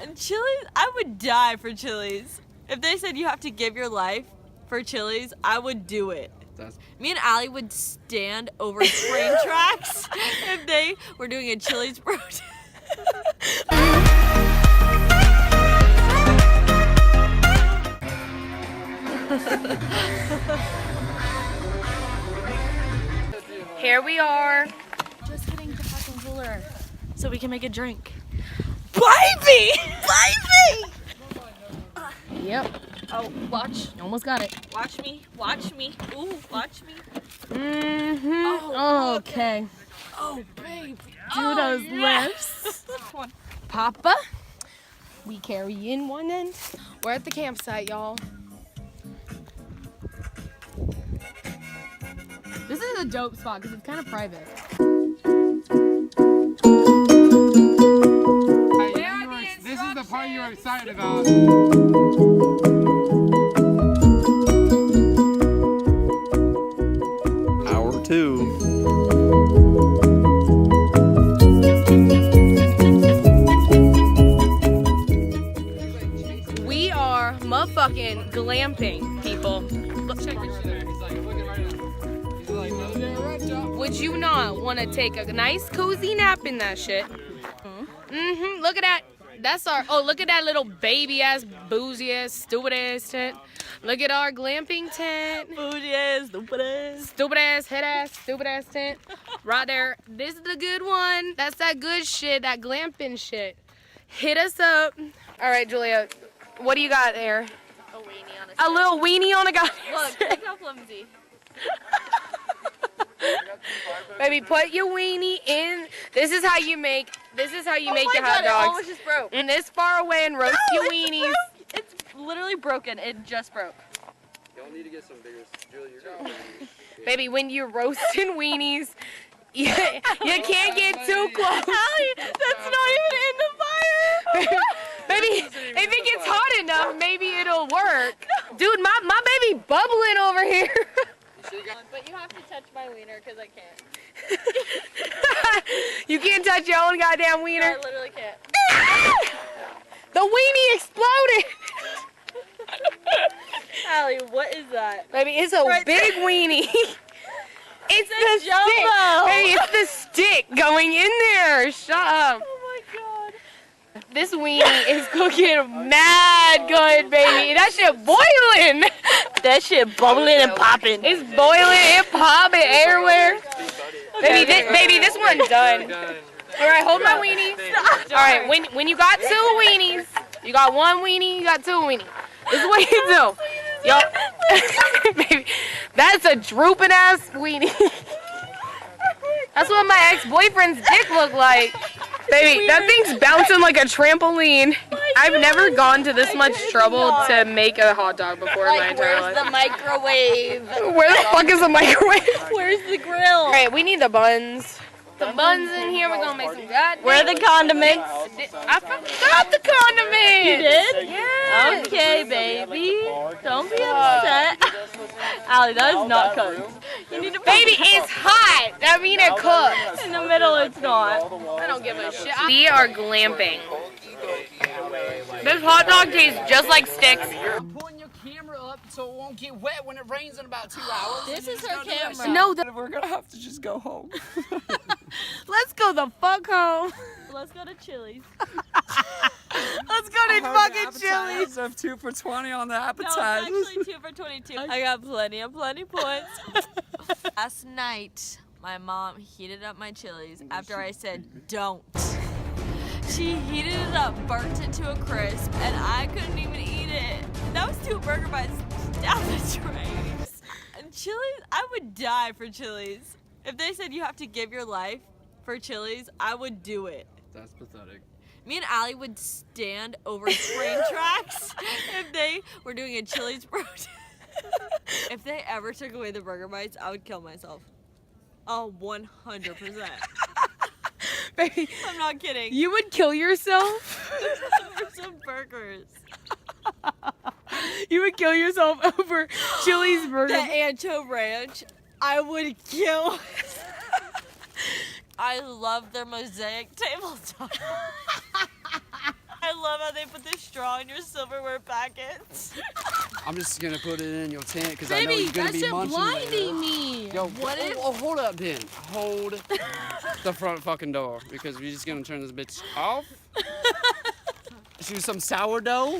And Chili's, I would die for Chili's. If they said you have to give your life for Chili's, I would do it. Me and Allie would stand over train tracks if they were doing a Chili's protest. Here we are. Just getting the fucking cooler so we can make a drink. Baby! Baby! Yep. Oh, watch. You almost got it. Watch me. Watch me. Ooh, watch me. Mm-hmm. Oh, okay. Oh, baby. Do those lifts. Papa. We carry in one end. We're at the campsite, y'all. This is a dope spot because it's kind of private. This is the part you were excited about. Hour 2. We are motherfucking glamping, people. Check your shit. He's like looking right at him. He's like, no, they're right, John. Would you not want to take a nice cozy nap in that shit? Mm-hmm. Look at that. That's our. Oh, look at that little baby ass, boozy ass, stupid ass tent. Look at our glamping tent. Bougie ass, stupid ass. Stupid ass, head ass, stupid ass tent. Right there. This is the good one. That's that good shit, that glamping shit. Hit us up. All right, Julia. What do you got there? A weenie on a A little weenie on a guy. Look, look how flimsy. Baby, put your weenie in. This is how you make. This is how you make your hot It dogs. almost just broke. And this far away and roast your weenies. It's literally broken. It just broke. Y'all need to get some bigger. Julie, you're going Baby, when you're roasting weenies, you can't get too close. Allie, that's not even in the fire. Baby, if it gets hot enough, maybe it'll work. Dude, my baby bubbling over here. But you have to touch my wiener because I can't. You can't touch your own goddamn I wiener. literally can't. The weenie exploded. Allie, what is that? Baby, it's a Right big weenie. It's the Jumbo. stick. Baby, it's the stick going in there. Shut up. Oh my god. This weenie is cooking mad good, baby. That shit boiling. That shit bubbling and popping. It's boiling and popping everywhere. Baby, this one's done. All right, hold my weenie. All right, when you got 2 weenies, you got 1 weenie, you got 2 weenies. This is what you do. Yo, baby, that's a drooping ass weenie. That's what my ex-boyfriend's dick looked like. Baby, that thing's bouncing like a trampoline. I've never gone to this much trouble to make a hot dog before in my entire life. Where's the microwave? Where the fuck is the microwave? Where's the grill? All right, we need the buns. The buns in here. We're gonna make some goddamn. Where are the condiments? I forgot the condiments. You did? Yes. Okay, baby. Don't be upset. Allie, that is not cooked. You need to Baby, it's hot. That mean it cooked. in the middle. It's not. I don't give a shit. We are glamping. This hot dog tastes just like sticks. Pulling your camera up so it won't get wet when it rains in about 2 hours. This is her camera. No, We're gonna have to just go home. let's go the fuck home. Let's go to Chili's. Let's go to fucking Chili's. Of 2 for $20 on the No, it's appetizers. actually 2 for 22. I got plenty points. Last night, my mom heated up my Chili's after I said don't. She heated it up, burnt it to a crisp, and I couldn't even eat it. That was 2 burger bites down the drain. And Chili's, I would die for Chili's. If they said you have to give your life for Chili's, I would do it. That's pathetic. Me and Allie would stand over train tracks if they were doing a Chili's protest. If they ever took away the burger bites, I would kill myself. Oh, 100%. Baby, I'm not kidding. you would kill yourself? For some burgers. You would kill yourself over Chili's burger? The Ancho Ranch, I would kill. I love their mosaic tabletop. I love how they put the straw in your silverware packets. I'm just gonna put it in your tent because I know Baby, you're gonna that be shit munching blinding there. me. Yo, What if- hold up, Ben. Hold the front fucking door because we're just gonna turn this bitch off. Shoot some sourdough.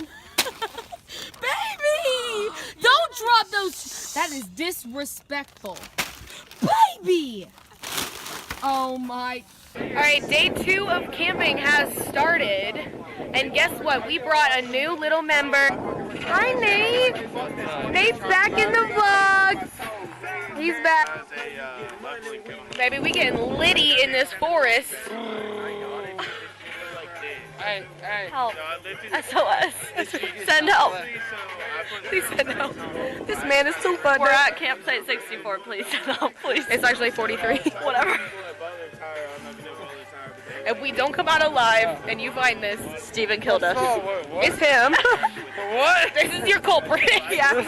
Baby! Don't drop those. That is disrespectful. Baby! Oh my. All right, day 2 of camping has started, and guess what? We brought a new little member. Hi, Nate. Nate's back in the vlog. He's back. Baby, we getting litty in this forest. Hey. Help. SOS. Send help. Please send help. This man is too funny. We're at campsite 64. Please send help, please. It's actually 43. Whatever. If we don't come out alive and you find this, Steven killed us. it's him. What? This is your culprit. He asked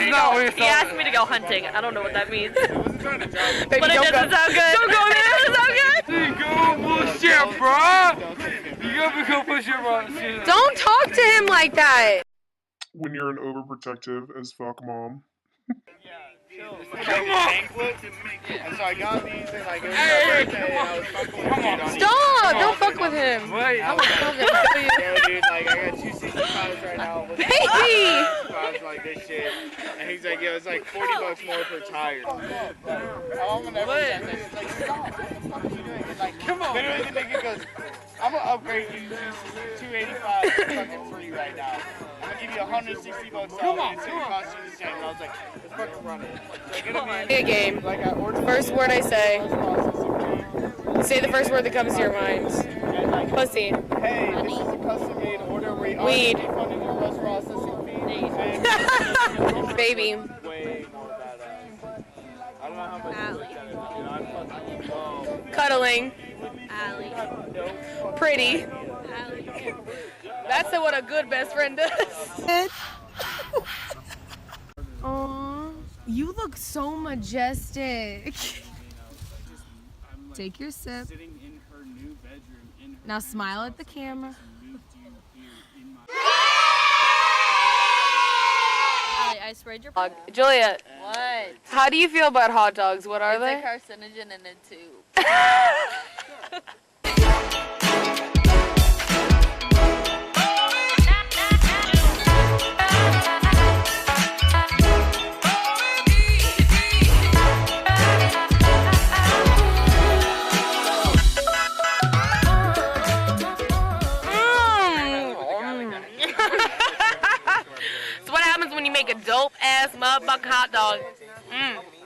me to go hunting. I don't know what that means. Baby, But it don't doesn't go. sound good. Don't go there. It doesn't sound good. Go bullshit, bro. You gotta go bullshit, bro. Don't talk to him like that. When you're an overprotective as fuck mom. Come on. And so I got these and like it was my birthday and I was fucking with dude on Stop! Don't fuck with him. Wait. I will fucking kill you. Yo, dude, like I got 265s right now. With Baby! 65s like this shit. And he's like, yo, it's like $40 more per tire. I'm gonna never say this. It's like, stop. What the fuck are you doing? It's like, come on. Literally the nigga goes, I'm gonna upgrade you to 285 for fucking free right now. I'm gonna give you $160 Come on, It's gonna cost you the same. And I was like, let's fucking run it. So I get him in. A game. Like I ordered First word I say. processing fee. Say the first word that comes to your mind. And like, Pussy. hey, this is a custom-made order. We are Weed. refunding your rest processing fee. And Baby. way more badass. I don't know how much Allie. I fucking love. Cuddling. Allie. Pretty. Allie. That's what a good best friend does. Aw, you look so majestic. Take your sip. Now smile at the camera. Allie, I sprayed your. Julia, What? how do you feel about hot dogs? What are It's a they? carcinogen in it too. It's what happens when you make a dope ass motherfucking hot dog.